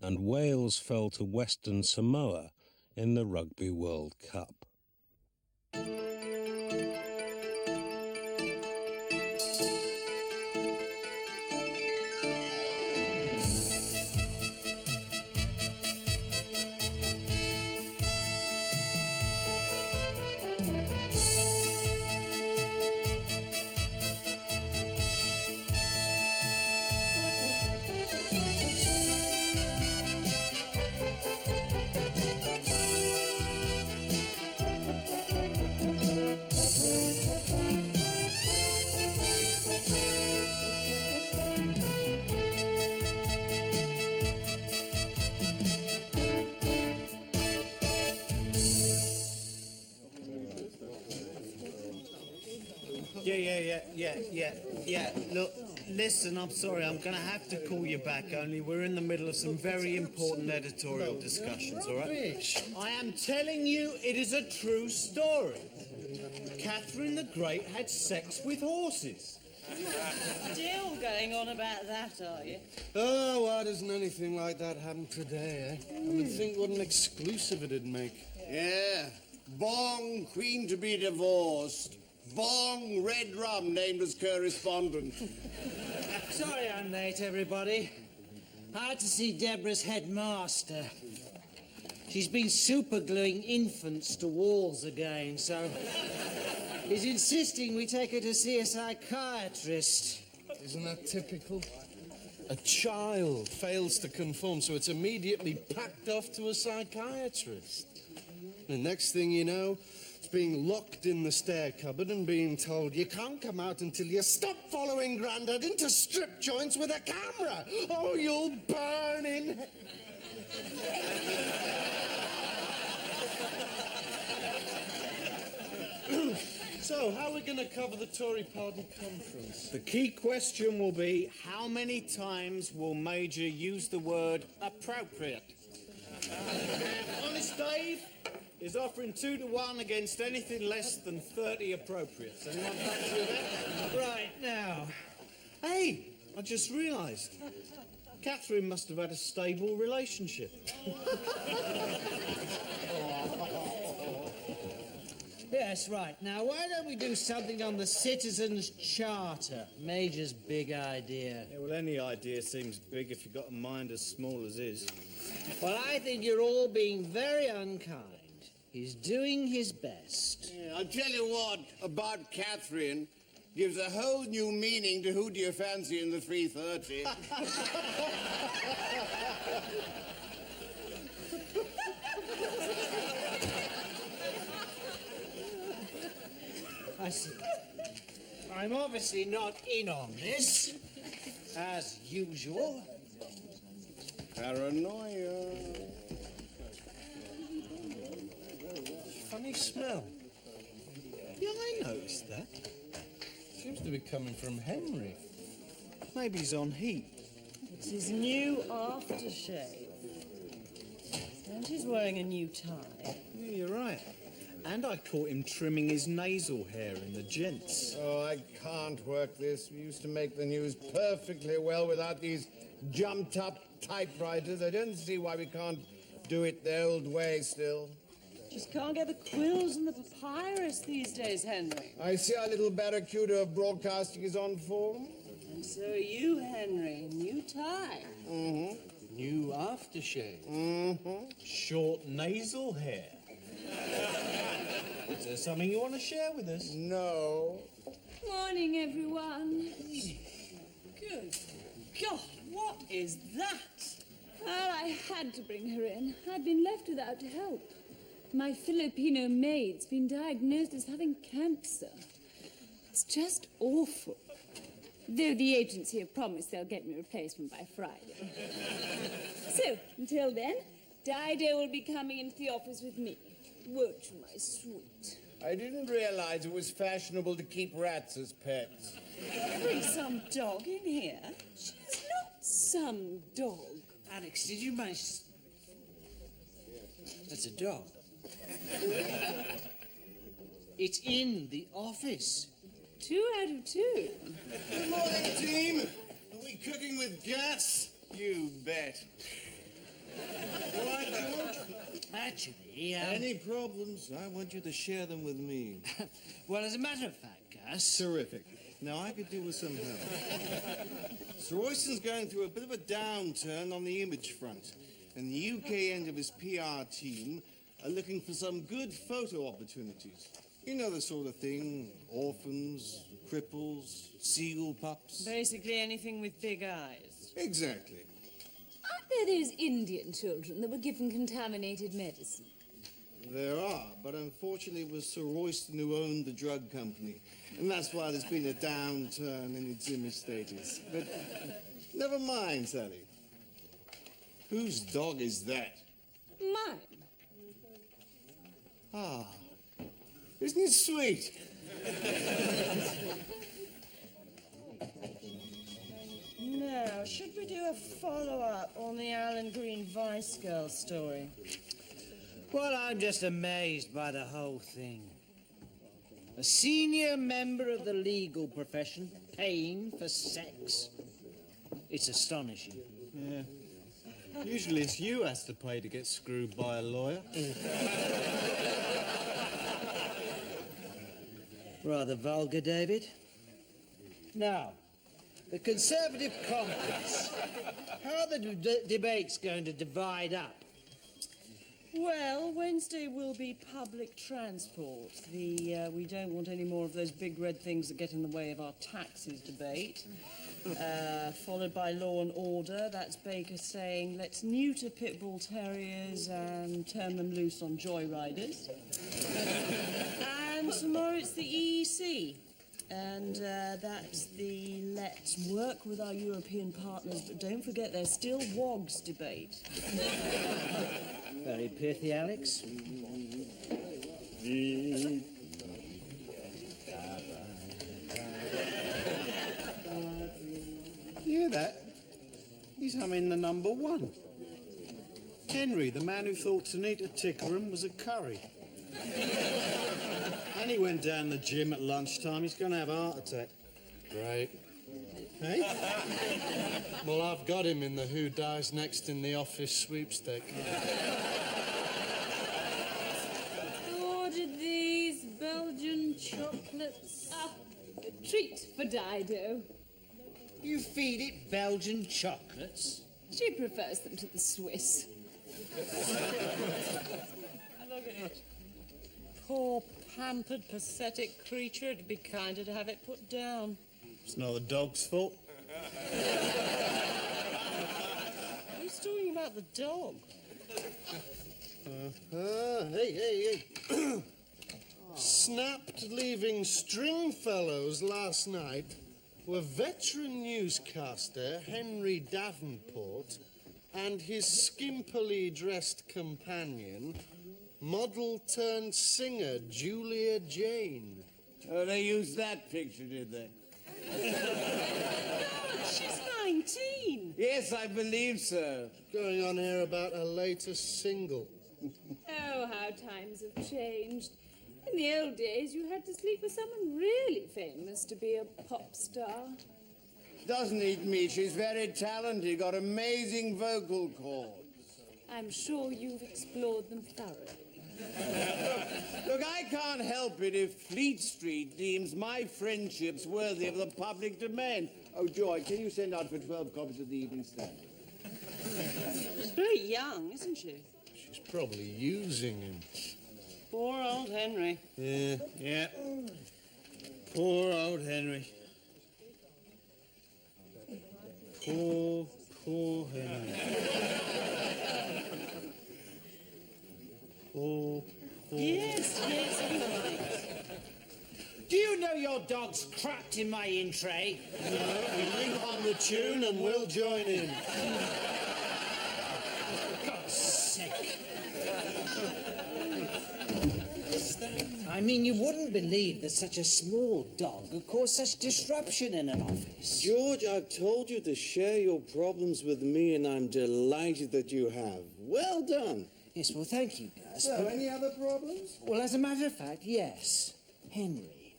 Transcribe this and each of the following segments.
and Wales fell to Western Samoa in the Rugby World Cup. Yeah. Look, listen, I'm sorry, I'm going to have to call you back, only we're in the middle of some very important editorial discussions, all right? I am telling you, it is a true story. Catherine the Great had sex with horses. Still going on about that, are you? Oh, why doesn't anything like that happen today, eh? I would think what an exclusive it'd make. Yeah. Bong, queen to be divorced. Bong, red rum named as correspondent. Sorry I'm late, everybody. I had to see Deborah's headmaster. She's been supergluing infants to walls again, so he's insisting we take her to see a psychiatrist. Isn't that typical? A child fails to conform, so it's immediately packed off to a psychiatrist. The next thing you know, it's being locked in the stair cupboard and being told you can't come out until you stop following Grandad into strip joints with a camera. Oh, you'll burn in... So, how are we going to cover the Tory party conference? The key question will be, how many times will Major use the word appropriate? Honest Dave is offering 2 to 1 against anything less than 30 appropriates. Anyone fancy that? Right, now. Hey, I just realised. Catherine must have had a stable relationship. Yes, right. Now, why don't we do something on the Citizens' Charter? Major's big idea. Yeah, well, any idea seems big if you've got a mind as small as his. Well, I think you're all being very unkind. He's doing his best. Yeah, I'll tell you what about Catherine gives a whole new meaning to Who Do You Fancy in the 330. I see. I'm obviously not in on this, as usual. Paranoia. Funny smell. Yeah, I noticed that. Seems to be coming from Henry. Maybe he's on heat. It's his new aftershave. And he's wearing a new tie. Yeah, you're right. And I caught him trimming his nasal hair in the gents. Oh, I can't work this. We used to make the news perfectly well without these jumped-up typewriters. I don't see why we can't do it the old way still. Just can't get the quills and the papyrus these days, Henry. I see our little barracuda of broadcasting is on form. And so are you, Henry. New tie. Mm-hmm. New aftershave. Mm-hmm. Short nasal hair. Is there something you want to share with us? No. Morning, everyone. Good God, what is that? Well, I had to bring her in. I'd been left without help. My Filipino maid's been diagnosed as having cancer. It's just awful. Though the agency have promised they'll get me a replacement by Friday. So, until then, Dido will be coming into the office with me. Won't you, my sweet? I didn't realize it was fashionable to keep rats as pets. Bring some dog in here. She's not some dog. Alex, did you manage... That's a dog. It's in the office. 2 out of 2. Good morning, team. Are we cooking with gas? You bet. actually... Any problems, I want you to share them with me. Well, as a matter of fact, Gus... Terrific. Now, I could do with some help. Sir Royston's going through a bit of a downturn on the image front, and the UK end of his PR team are looking for some good photo opportunities. You know the sort of thing, orphans, cripples, seagull pups. Basically anything with big eyes. Exactly. Aren't there those Indian children that were given contaminated medicine? There are, but unfortunately it was Sir Royston who owned the drug company, and that's why there's been a downturn in its image status. But never mind, Sally. Whose dog is that? Mine. Ah, isn't it sweet? Now, should we do a follow-up on the Alan Green Vice Girl story? Well, I'm just amazed by the whole thing. A senior member of the legal profession paying for sex. It's astonishing. Yeah. Usually it's you has to pay to get screwed by a lawyer. Rather vulgar, David. Now, the Conservative caucus. How are the debates going to divide up? Well, Wednesday will be public transport. We don't want any more of those big red things that get in the way of our taxes debate. Followed by law and order. That's Baker saying, let's neuter pit bull terriers and turn them loose on joyriders. And tomorrow it's the EEC. And that's the let's work with our European partners, but don't forget there's still WOG's debate. Very pithy, Alex. You hear that? He's humming the number one. Henry, the man who thought Tanita Tickerham was a curry. And he went down the gym at lunchtime. He's going to have a heart attack. Right. Hey? Well, I've got him in the Who Dies Next in the Office sweepstake. Ordered these Belgian chocolates. Ah, a treat for Dido. You feed it Belgian chocolates? She prefers them to the Swiss. Look at it. Poor, pampered, pathetic creature. It'd be kinder to have it put down. It's not the dog's fault. Who's talking about the dog? Hey. Snapped leaving Stringfellows last night were veteran newscaster Henry Davenport and his skimpily dressed companion, model-turned-singer Julia Jane. Oh, they used that picture, did they? She's 19. Yes, I believe so. Going on here about her latest single. Oh, how times have changed. In the old days, you had to sleep with someone really famous to be a pop star. Doesn't eat me. She's very talented, got amazing vocal cords. I'm sure you've explored them thoroughly. Look, I can't help it if Fleet Street deems my friendships worthy of the public domain. Oh, Joy, can you send out for 12 copies of the Evening Standard? She's very young, isn't she? She's probably using him. Poor old Henry. Yeah. Poor old Henry. Poor Henry. Poor. Yes, you're right. Do you know your dog's crapped in my in tray? We link on the tune and we'll join in. God's sake. I mean, you wouldn't believe that such a small dog could cause such disruption in an office. George, I've told you to share your problems with me, and I'm delighted that you have. Well done. Yes, well, thank you, Gus. So, any other problems? Well, as a matter of fact, yes. Henry.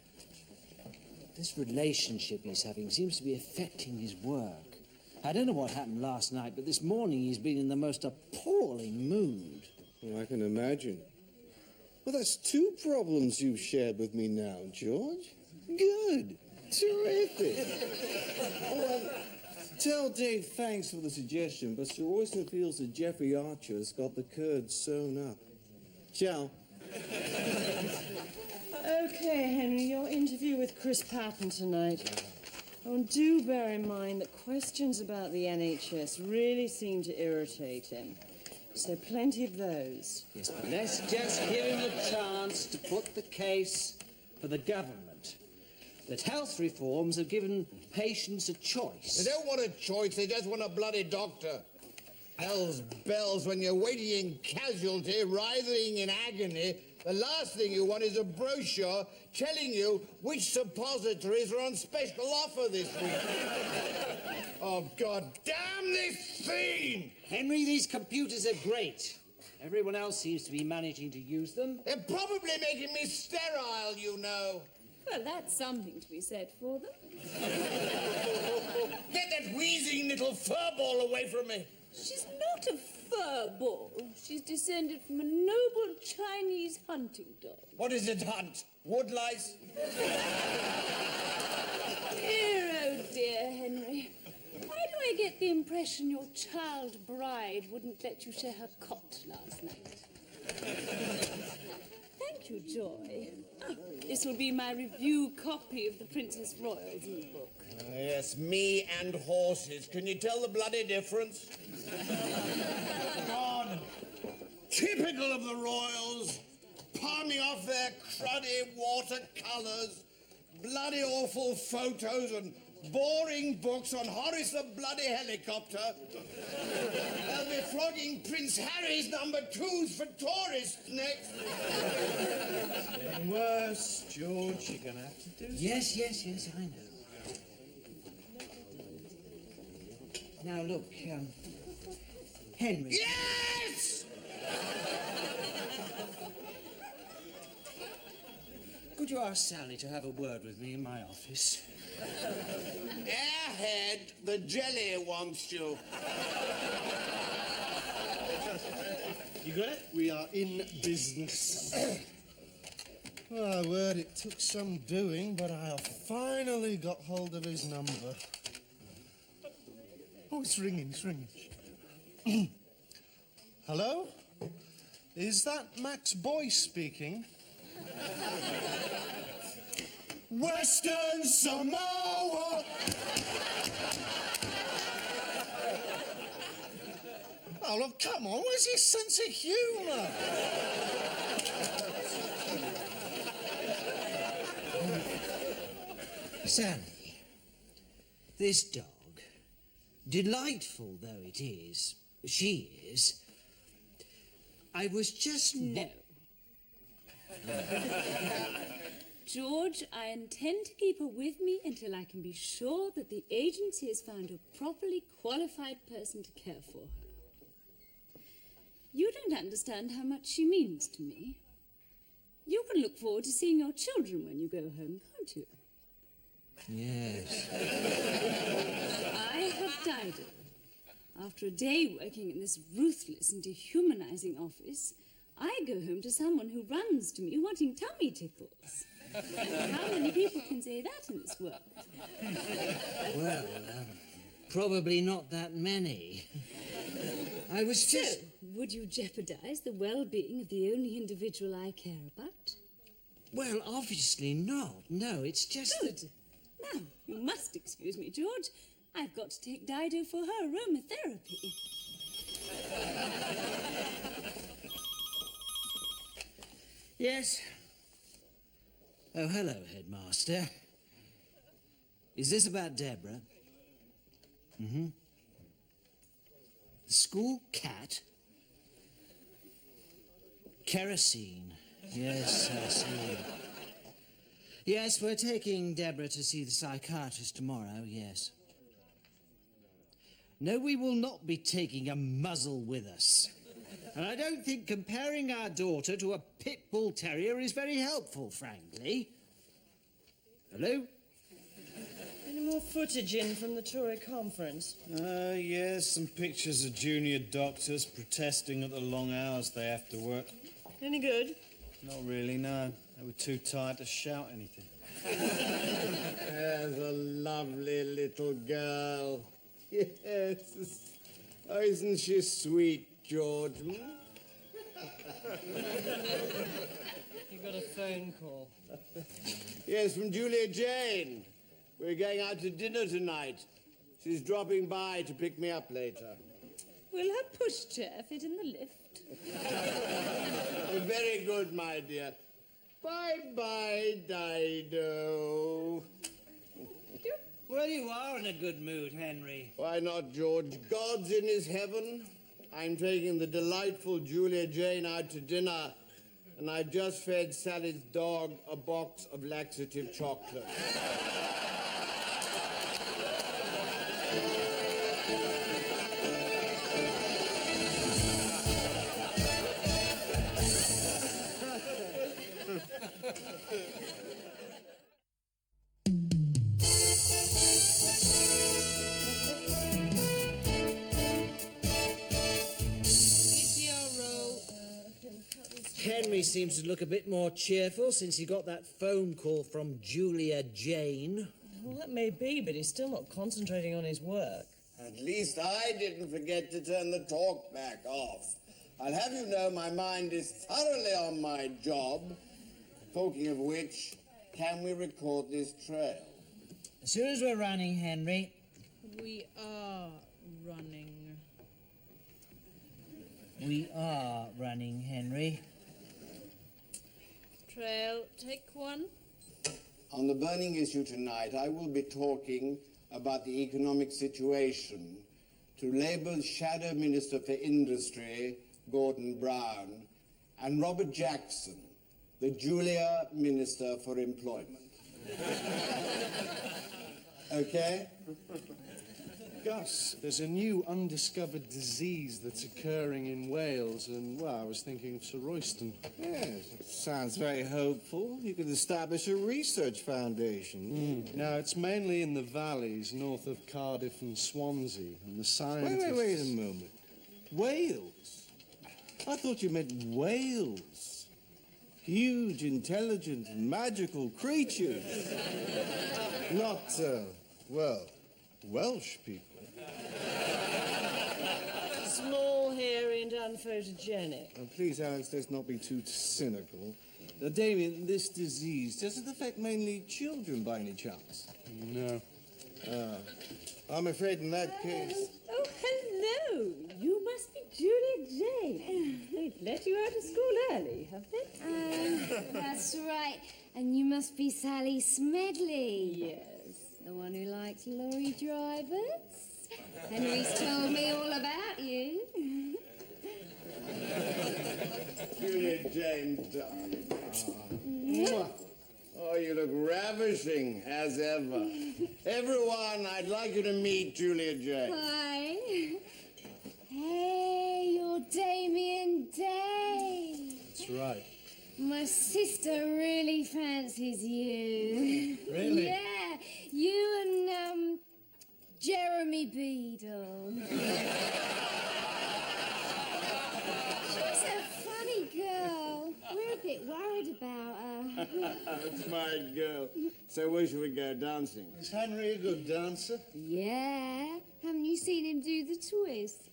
This relationship he's having seems to be affecting his work. I don't know what happened last night, but this morning he's been in the most appalling mood. Well, I can imagine. Well, that's 2 problems you've shared with me now, George. Good. Terrific. Tell Dave thanks for the suggestion, but Sir Royston feels that Geoffrey Archer's got the curd sewn up. Ciao. Okay, Henry, your interview with Chris Patton tonight. Oh, and do bear in mind that questions about the NHS really seem to irritate him. So plenty of those. Yes, but let's just give him a chance to put the case for the government that health reforms have given patients a choice. They don't want a choice, they just want a bloody doctor. Hell's bells, when you're waiting in casualty, writhing in agony, the last thing you want is a brochure telling you which suppositories are on special offer this week. Oh, God damn this thing! Henry, these computers are great. Everyone else seems to be managing to use them. They're probably making me sterile, you know. Well, that's something to be said for them. Get that wheezing little furball away from me. She's not a fur ball. She's descended from a noble Chinese hunting dog. What is it, hunt? Woodlice? Dear, oh dear, Henry. Why do I get the impression your child bride wouldn't let you share her cot last night? Thank you, Joy. This will be my review copy of the Princess Royal's e-book. Yes, me and horses. Can you tell the bloody difference? God, typical of the royals, palming off their cruddy watercolours, bloody awful photos and boring books on Horace the bloody helicopter. They'll be flogging Prince Harry's #2s for tourists next. Getting worse, George. You're going to have to do Yes, I know. Now, look, Henry. Yes! Could you ask Sally to have a word with me in my office? Airhead, the jelly wants you. You got it? We are in business. Oh, word, it took some doing, but I have finally got hold of his number. Oh, it's ringing. Hello? Is that Max Boyce speaking? Western Samoa! Oh, look, come on, where's his sense of humour? Sally, this dog, delightful though it is, she is, I was just... No. George, I intend to keep her with me until I can be sure that the agency has found a properly qualified person to care for her. You don't understand how much she means to me. You can look forward to seeing your children when you go home, can't you? Yes. I have Dido. After a day working in this ruthless and dehumanizing office, I go home to someone who runs to me wanting tummy tickles. How many people can say that in this world? Well, probably not that many. I was just... So, would you jeopardize the well-being of the only individual I care about? Well, obviously not. No, it's just... Good. Now, you must excuse me, George. I've got to take Dido for her aromatherapy. Yes? Oh, hello, Headmaster. Is this about Deborah? Mm-hmm. The school cat? Kerosene. Yes, I see. Yes, we're taking Deborah to see the psychiatrist tomorrow, yes. No, we will not be taking a muzzle with us. And I don't think comparing our daughter to a pit bull terrier is very helpful, frankly. Hello? In a more footage in from the Tory conference? Yes, some pictures of junior doctors protesting at the long hours they have to work. Any good? Not really, no. They were too tired to shout anything. There's a lovely little girl. Yes. Oh, isn't she sweet, George? You got a phone call. Yes, from Julia Jane. We're going out to dinner tonight. She's dropping by to pick me up later. Will her pushchair fit in the lift? Very good, my dear. Bye-bye, Dido. Well, you are in a good mood, Henry. Why not, George? God's in his heaven. I'm taking the delightful Julia Jane out to dinner, and I've just fed Sally's dog a box of laxative chocolate. Henry seems to look a bit more cheerful since he got that phone call from Julia Jane. Well, that may be, but he's still not concentrating on his work. At least I didn't forget to turn the talk back off. I'll have you know my mind is thoroughly on my job. Talking of which, can we record this trail? As soon as we're running, Henry. We are running. We are running, Henry. Trail, take one. On the burning issue tonight, I will be talking about the economic situation to Labour's Shadow Minister for Industry, Gordon Brown, and Robert Jackson, the Julia Minister for Employment. Okay? Gus, there's a new undiscovered disease that's occurring in Wales, and, well, I was thinking of Sir Royston. Yes, sounds very hopeful. You could establish a research foundation. Now, it's mainly in the valleys north of Cardiff and Swansea, and the scientists... Wait a moment. Wales? I thought you meant Wales. Huge, intelligent, magical creatures. Not, well, Welsh people. Small, hairy, and unphotogenic. Oh, please, Alex, let's not be too cynical. Damien, this disease, does it affect mainly children by any chance? No. I'm afraid in that case... Oh, hello. You must be Julia Jane. They've let you out of school early, have they? That's right. And you must be Sally Smedley. Yes. The one who likes lorry drivers. Henry's told me all about you. Julia Jane, darling. Mwah. Oh, you look ravishing, as ever. Everyone, I'd like you to meet Julia Jane. Hi. Hey, you're Damien Day. That's right. My sister really fancies you. Really? Yeah, you and, Jeremy Beadle. She's a funny girl. We're a bit worried about her. That's my girl. So where should we go dancing? Is Henry a good dancer? Yeah. Haven't you seen him do the twist?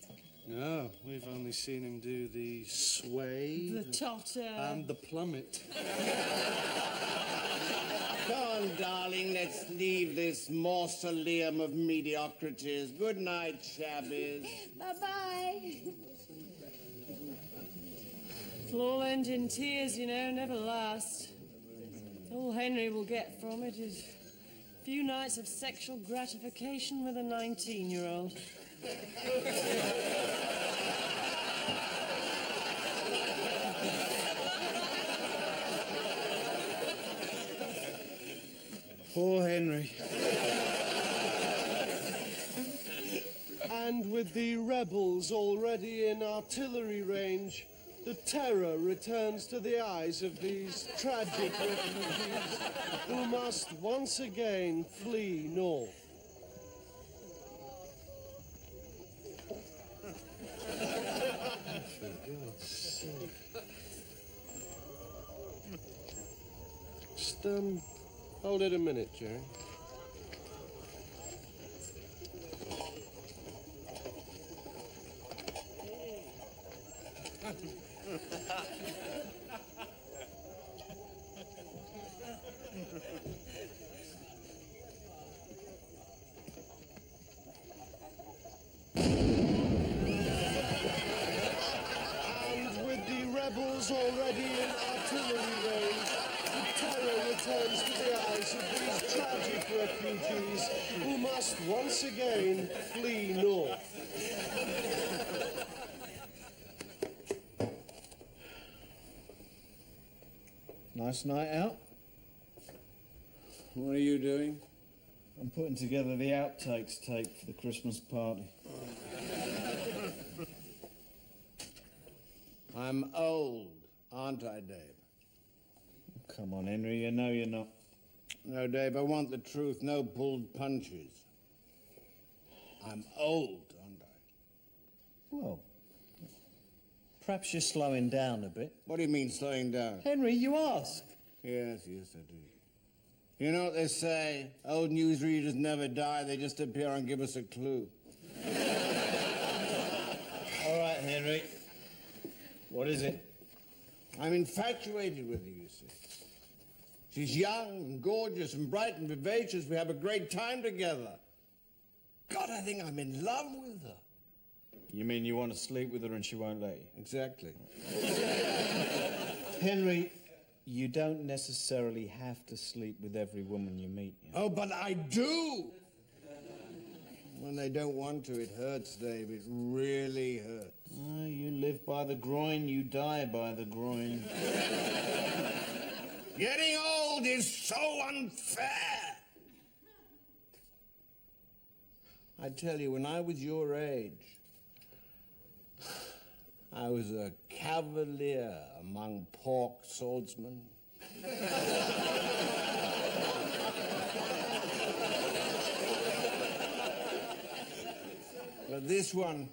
No, we've only seen him do the sway... The totter. And the plummet. Come on, darling, let's leave this mausoleum of mediocrities. Good night, shabbies. Bye-bye. Floor engine tears, you know, never last. All Henry will get from it is a few nights of sexual gratification with a 19-year-old. Poor Henry. And with the rebels already in artillery range, the terror returns to the eyes of these tragic refugees who must once again flee north. Just, hold it a minute, Jerry. Already in artillery range, the terror returns to the eyes of these tragic refugees who must once again flee north. Nice night out. What are you doing? I'm putting together the outtakes tape for the Christmas party. I'm old, aren't I, Dave? Come on, Henry, you know you're not. No, Dave, I want the truth, no pulled punches. I'm old, aren't I? Well, perhaps you're slowing down a bit. What do you mean, slowing down? Henry, you ask. Yes, I do. You know what they say? Old newsreaders never die, they just appear and give us a clue. All right, Henry. What is it? I'm infatuated with her, you see. She's young and gorgeous and bright and vivacious. We have a great time together. God, I think I'm in love with her. You mean you want to sleep with her and she won't let you? Exactly. Henry, you don't necessarily have to sleep with every woman you meet. You know? Oh, but I do! When they don't want to, it hurts, Dave. It really hurts. Oh, you live by the groin, you die by the groin. Getting old is so unfair. I tell you, when I was your age, I was a cavalier among pork swordsmen. But this one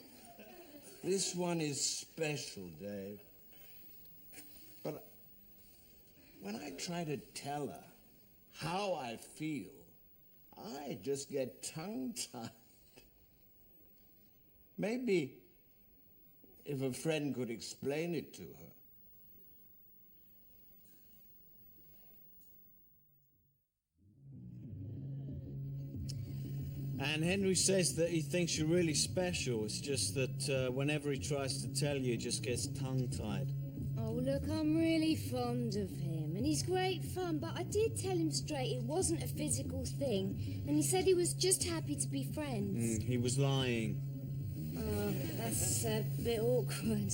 is special, Dave. But when I try to tell her how I feel, I just get tongue-tied. Maybe if a friend could explain it to her. And Henry says that he thinks you're really special. It's just that whenever he tries to tell you, he just gets tongue-tied. Oh, look, I'm really fond of him, and he's great fun, but I did tell him straight it wasn't a physical thing, and he said he was just happy to be friends. He was lying. Oh, that's a bit awkward.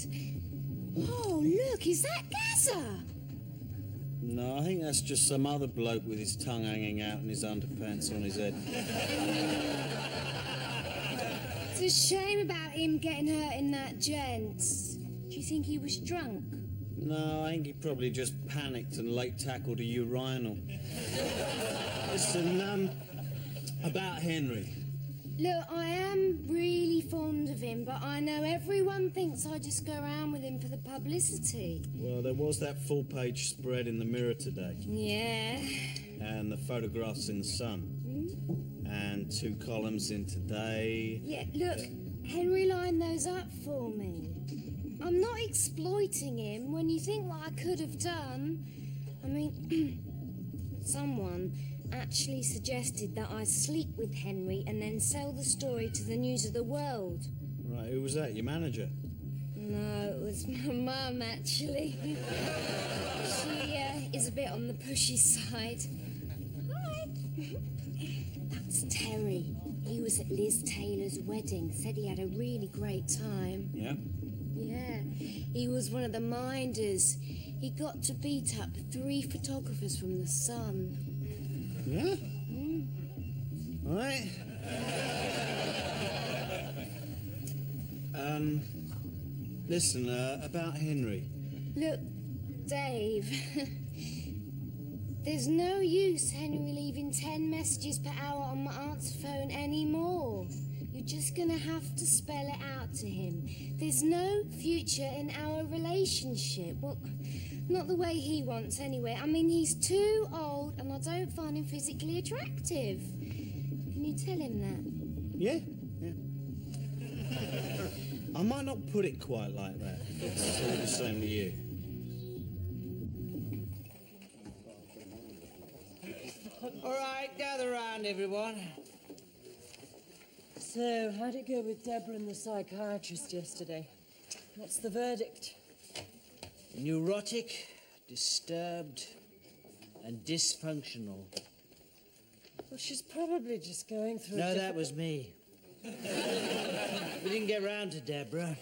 Oh, look, is that Gaza? No, I think that's just some other bloke with his tongue hanging out and his underpants on his head. It's a shame about him getting hurt in that gents. Do you think he was drunk? No, I think he probably just panicked and late tackled a urinal. Listen, about Henry. Look, I am really fond of him, but I know everyone thinks I just go around with him for the publicity. Well, there was that full-page spread in the Mirror today. Yeah. And the photographs in the Sun. And 2 columns in Today. Yeah, look, Henry lined those up for me. I'm not exploiting him when you think what I could have done. I mean, someone actually suggested that I sleep with Henry and then sell the story to the News of the World. Right, who was that, your manager? No, it was my mum, actually. She is a bit on the pushy side. Hi. That's Terry. He was at Liz Taylor's wedding. Said he had a really great time. Yeah? Yeah. He was one of the minders. He got to beat up 3 photographers from the Sun. Yeah? All right. Listen, about Henry. Look, Dave, there's no use Henry leaving 10 messages per hour on my aunt's phone anymore. You You're just gonna have to spell it out to him. There's no future in our relationship. Well, not the way he wants anyway. I mean, he's too old and I don't find him physically attractive. Can you tell him that? Yeah. I might not put it quite like that. It's all the same to you. All right, gather round, everyone. So, how'd it go with Deborah and the psychiatrist yesterday? What's the verdict? Neurotic, disturbed, and dysfunctional. Well, she's probably just going through No, that was me. We didn't get round to Deborah.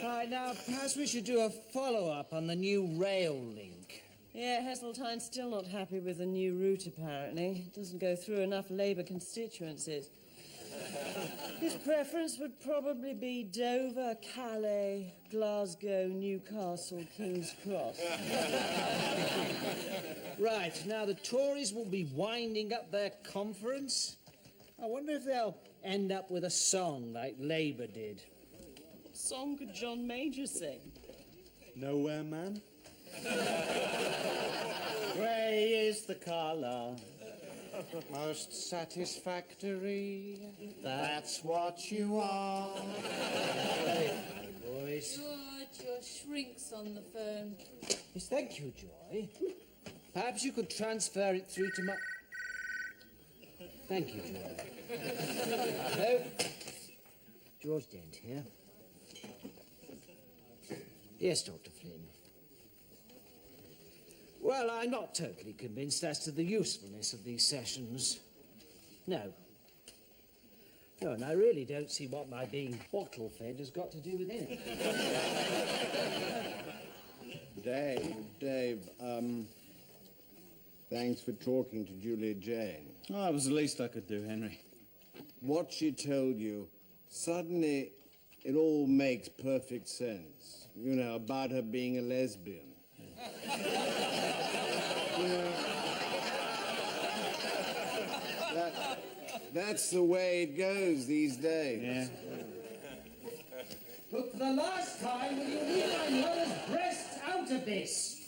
Right, now, perhaps we should do a follow-up on the new rail link. Yeah, Heseltine's still not happy with the new route, apparently. It doesn't go through enough Labour constituencies. His preference would probably be Dover, Calais, Glasgow, Newcastle, King's Cross. Right, now the Tories will be winding up their conference. I wonder if they'll end up with a song like Labour did. What song could John Major sing? Nowhere, man. Grey is the colour, most satisfactory. That's what you are. Boys. George, your shrink's on the phone. Yes, thank you, Joy. Perhaps you could transfer it through to my... Thank you, Joy. Hello? George Dent here. Yes, Dr. Flynn. Well, I'm not totally convinced as to the usefulness of these sessions. No. No, and I really don't see what my being bottle-fed has got to do with it. Dave, thanks for talking to Julia Jane. Oh, that was the least I could do, Henry. What she told you, suddenly it all makes perfect sense. You know, about her being a lesbian. You know, that's the way it goes these days. Yeah. But for the last time, will you leave my mother's breasts out of this?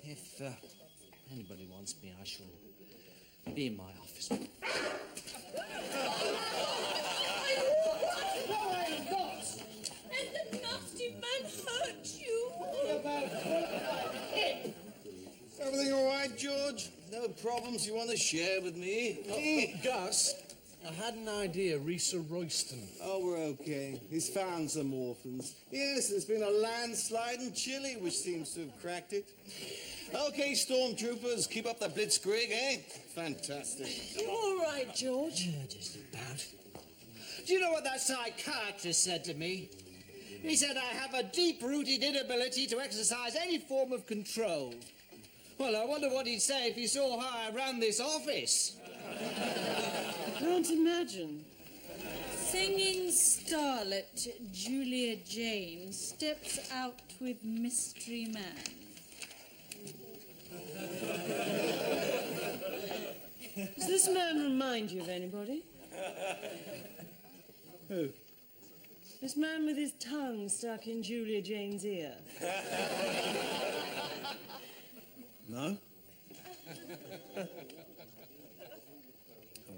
If anybody wants me, I shall be in my office. And the nasty man hurt you. Everything all right, George? No problems you want to share with me? Gus, I had an idea, Risa Royston. Oh, we're okay. He's found some orphans. Yes, there's been a landslide in Chile, which seems to have cracked it. Okay, stormtroopers, keep up the blitzkrieg, eh? Fantastic. You all right, George? Yeah, just about. Do you know what that psychiatrist said to me? He said I have a deep-rooted inability to exercise any form of control. Well, I wonder what he'd say if he saw how I ran this office. I can't imagine. Singing starlet Julia Jane steps out with mystery man. Does this man remind you of anybody? Who? This man with his tongue stuck in Julia Jane's ear. No? Oh,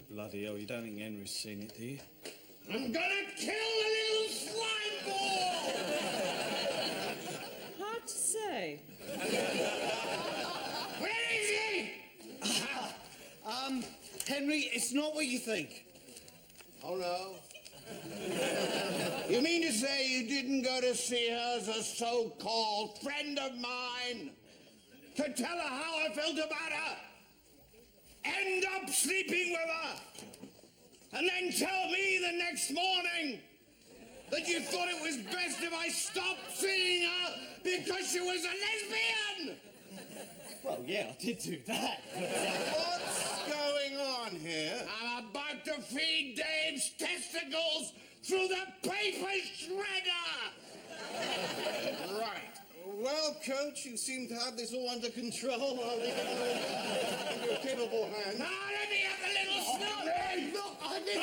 bloody hell, you don't think Henry's seen it, do you? I'm gonna kill the little slime ball! Hard to say. Where is he? Henry, it's not what you think. Oh, no? You mean to say you didn't go to see her as a so-called friend of mine? To tell her how I felt about her? End up sleeping with her? And then tell me the next morning that you thought it was best if I stopped seeing her because she was a lesbian? Well, yeah, I did do that. What's going on here? I'm about to feed Dave's testicles through the paper shredder! Right. Well, Coach, you seem to have this all under control. I'll leave it in your capable hands. Now let me have a little snort. Look, I did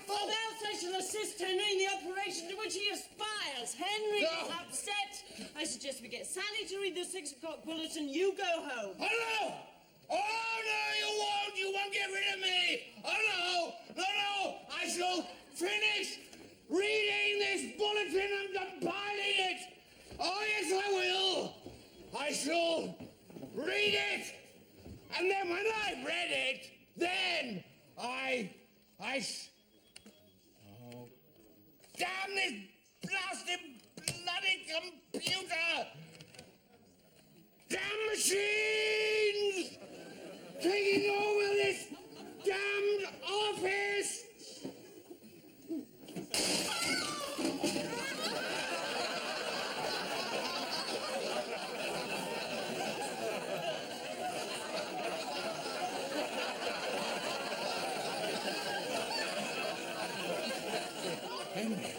Bell shall assist Henry in the operation to which he aspires. Henry is upset. I suggest we get Sally to read the 6 o'clock bulletin. You go home. Hello! Oh, no, you won't get rid of me! Oh, no, I shall finish reading this bulletin and compiling it! Oh, yes, I will! I shall read it, and then when I've read it, then oh, damn this blasted bloody computer! Damn machines! Taking over this damned office! Henry,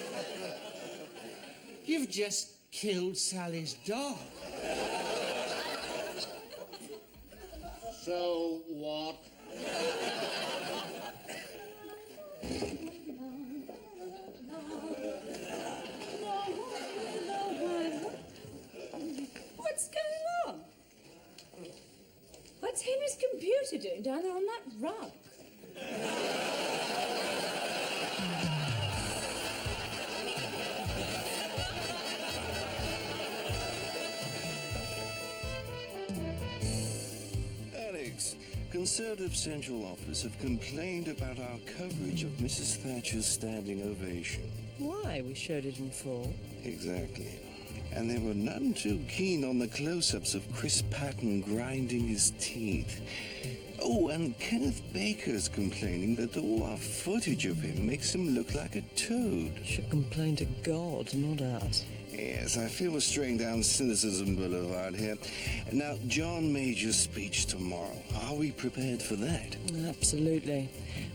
you've just killed Sally's dog. So what? What's going on? What's Henry's computer doing down there on that rug? Alex, Conservative Central Office have complained about our coverage of Mrs. Thatcher's standing ovation. Why? We showed it in full. Exactly. And they were none too keen on the close-ups of Chris Patton grinding his teeth. Oh, and Kenneth Baker's complaining that all our footage of him makes him look like a toad. Should complain to God, not us. Yes, I feel we're straying down Cynicism Boulevard here. Now, John Major's speech tomorrow. Are we prepared for that? Absolutely.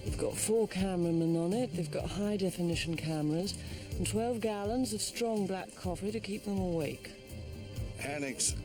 We've got 4 cameramen on it. They've got high-definition cameras and 12 gallons of strong black coffee to keep them awake. Alex,